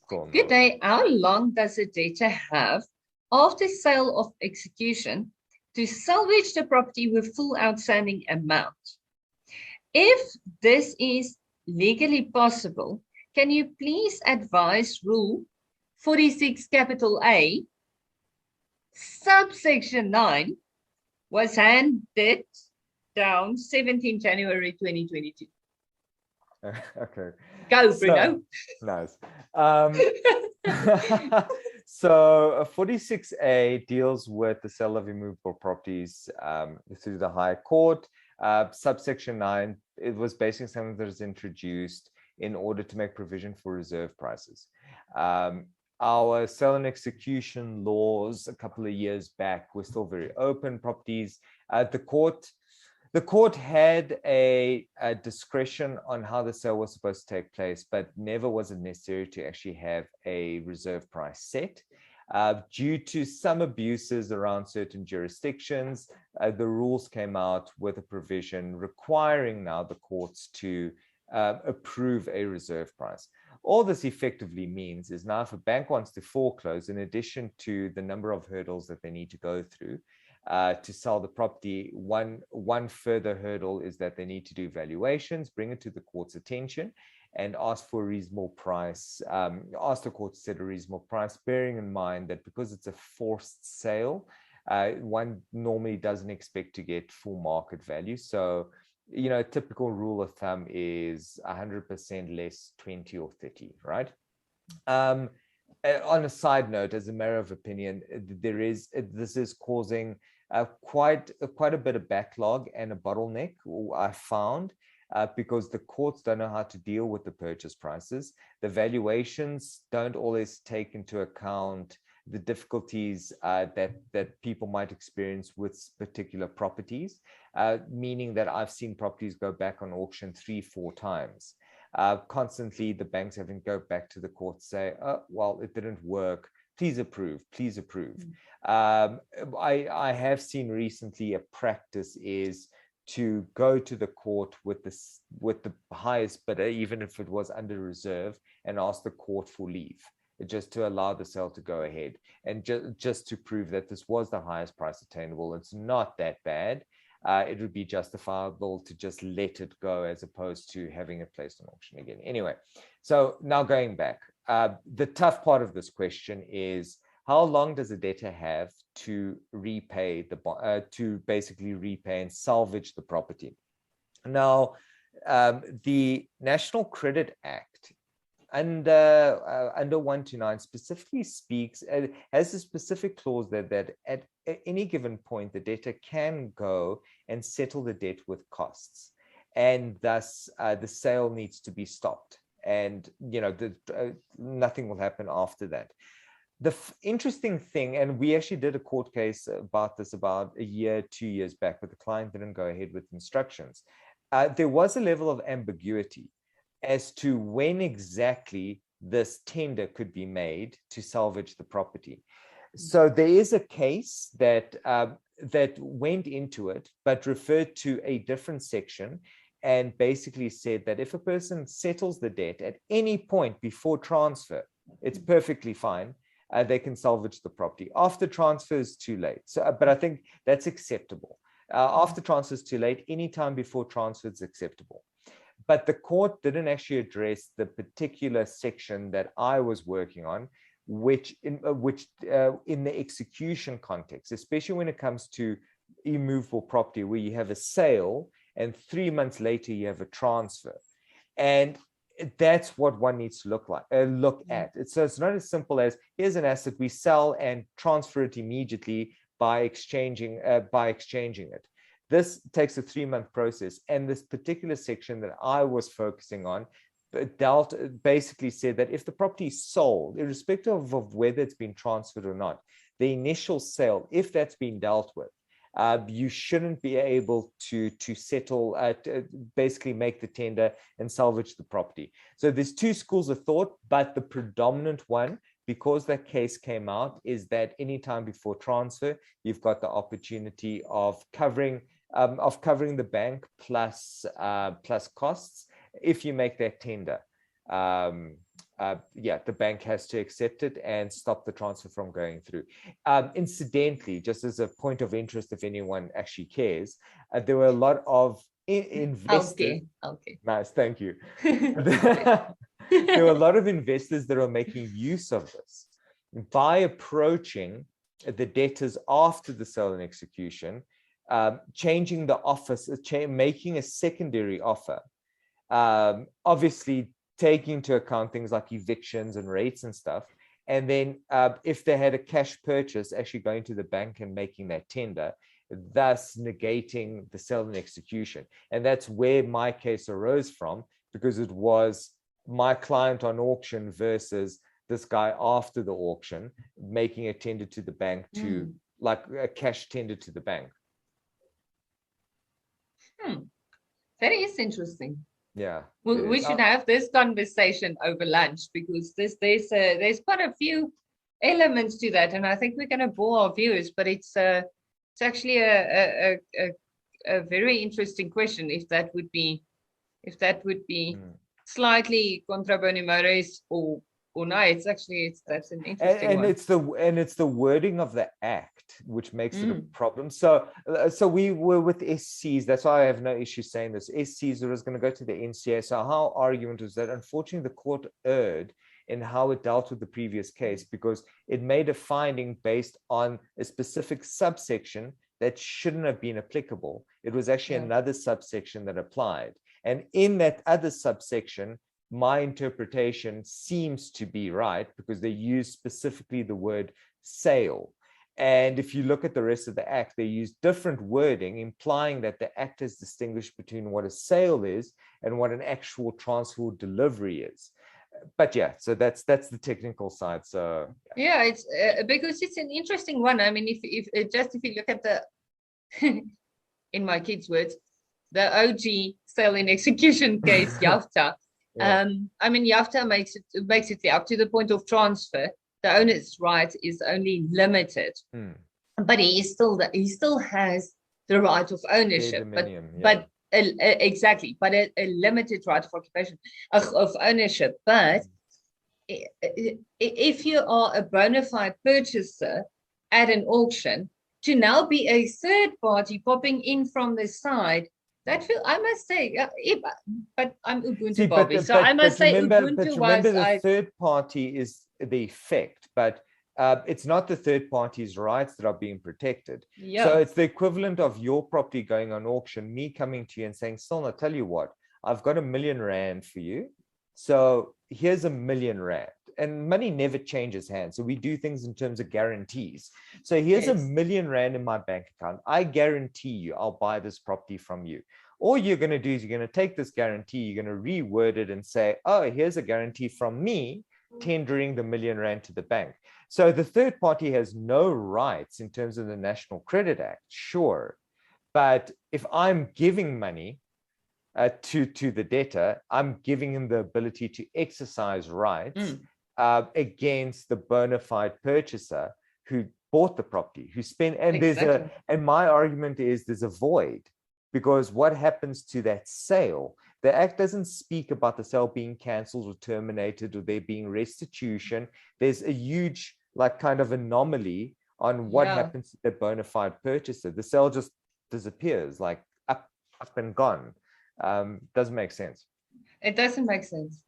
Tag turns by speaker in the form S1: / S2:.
S1: Cool.
S2: Good day. How long does a debtor have after sale of execution to salvage the property with full outstanding amount? If this is legally possible, can you please advise Rule 46 capital A, subsection 9, was handed down 17 January 2022.
S1: Okay.
S2: Go, Bruno.
S1: Nice. So 46A deals with the sale of immovable properties through the High Court. Subsection 9, it was basically something that was introduced in order to make provision for reserve prices. Our sale and execution laws a couple of years back were still very open. Properties, the court had a discretion on how the sale was supposed to take place, but never was it necessary to actually have a reserve price set. Due to some abuses around certain jurisdictions, the rules came out with a provision requiring now the courts to approve a reserve price. All this effectively means is now if a bank wants to foreclose, in addition to the number of hurdles that they need to go through to sell the property, one further hurdle is that they need to do valuations, bring it to the court's attention, and ask for a reasonable price, ask the court to set a reasonable price, bearing in mind that because it's a forced sale, one normally doesn't expect to get full market value. So, you know, a typical rule of thumb is 100% less 20 or 30, right? On a side note, as a matter of opinion, this is causing quite a bit of backlog and a bottleneck, I found, because the courts don't know how to deal with the purchase prices. The valuations don't always take into account the difficulties that people might experience with particular properties, meaning that I've seen properties go back on auction 3-4 times. Constantly, the banks having to go back to the court, say, oh, well, it didn't work. Please approve. Please approve. I have seen recently a practice is to go to the court with the highest bidder, even if it was under reserve, and ask the court for leave, just to allow the sale to go ahead, and just to prove that this was the highest price attainable. It's not that bad. It would be justifiable to just let it go as opposed to having it placed on auction again. Anyway, so now going back, the tough part of this question is, how long does a debtor have to repay to basically repay and salvage the property? Now, the National Credit Act under 129 specifically speaks, has a specific clause that at any given point the debtor can go and settle the debt with costs, and thus the sale needs to be stopped, and nothing will happen after that. The interesting thing, and we actually did a court case about this about 2 years back, but the client didn't go ahead with instructions. There was a level of ambiguity as to when exactly this tender could be made to salvage the property. So there is a case that went into it, but referred to a different section, and basically said that if a person settles the debt at any point before transfer, it's perfectly fine. They can salvage the property. After transfer is too late. So, but I think that's acceptable. After transfer is too late. Anytime before transfer is acceptable. But the court didn't actually address the particular section that I was working on, which in the execution context, especially when it comes to immovable property, where you have a sale and 3 months later you have a transfer, and that's what one needs to look at. So it's not as simple as, here's an asset, we sell and transfer it immediately by exchanging it. This takes a 3-month process, and this particular section that I was focusing on basically said that if the property is sold, irrespective of whether it's been transferred or not, the initial sale, if that's been dealt with, you shouldn't be able to settle, basically make the tender and salvage the property. So there's two schools of thought, but the predominant one, because that case came out, is that anytime before transfer, you've got the opportunity of covering the bank plus costs if you make that tender. the bank has to accept it and stop the transfer from going through. Incidentally, just as a point of interest, if anyone actually cares, there were a lot of investors.
S2: Okay.
S1: Nice, thank you. There were a lot of investors that are making use of this by approaching the debtors after the sale and execution, changing the offer, making a secondary offer, obviously taking into account things like evictions and rates and stuff. And then if they had a cash purchase, actually going to the bank and making that tender, thus negating the sale and execution. And that's where my case arose from, because it was my client on auction versus this guy after the auction making a tender to the bank to like a cash tender to the bank.
S2: That is interesting.
S1: Yeah,
S2: we should have this conversation over lunch, because there's quite a few elements to that, and I think we're going to bore our viewers, but it's actually a very interesting question if that would be slightly contra bonimoris or no. That's an interesting one.
S1: It's the wording of the act which makes it a problem. So we were with SCs. That's why I have no issue saying this. SCs was going to go to the NCA. So our argument was that unfortunately the court erred in how it dealt with the previous case, because it made a finding based on a specific subsection that shouldn't have been applicable. It was actually another subsection that applied. And in that other subsection, my interpretation seems to be right, because they use specifically the word sale. And if you look at the rest of the act, they use different wording, implying that the act is distinguished between what a sale is and what an actual transfer or delivery is. But yeah, so that's the technical side. So
S2: yeah, it's because it's an interesting one. I mean, if you look at the in my kids' words, the OG sale and execution case, YAFTA. I mean, YAFTA makes it clear up to the point of transfer, the owner's right is only limited, but he still has the right of ownership. But exactly, but a limited right of occupation of ownership. But if you are a bona fide purchaser at an auction, to now be a third party popping in from the side, that I must say, but I'm Ubuntu Bobby, so I must say Ubuntu was.
S1: The third party is the effect, but it's not the third party's rights that are being protected.
S2: Yeah.
S1: So it's the equivalent of your property going on auction, me coming to you and saying, Cilna, tell you what, I've got R1 million for you. So here's R1 million. And money never changes hands. So we do things in terms of guarantees. So here's R1 million in my bank account. I guarantee you I'll buy this property from you. All you're going to do is you're going to take this guarantee, you're going to reword it and say, oh, here's a guarantee from me tendering the R1 million to the bank. So the third party has no rights in terms of the National Credit Act, sure. But if I'm giving money to the debtor, I'm giving him the ability to exercise rights against the bona fide purchaser who bought the property, who spent, and and my argument is there's a void, because what happens to that sale? The act doesn't speak about the sale being cancelled or terminated or there being restitution. There's a huge kind of anomaly on what happens to the bona fide purchaser. The sale just disappears, like up and gone. Doesn't make sense.
S2: It doesn't make sense.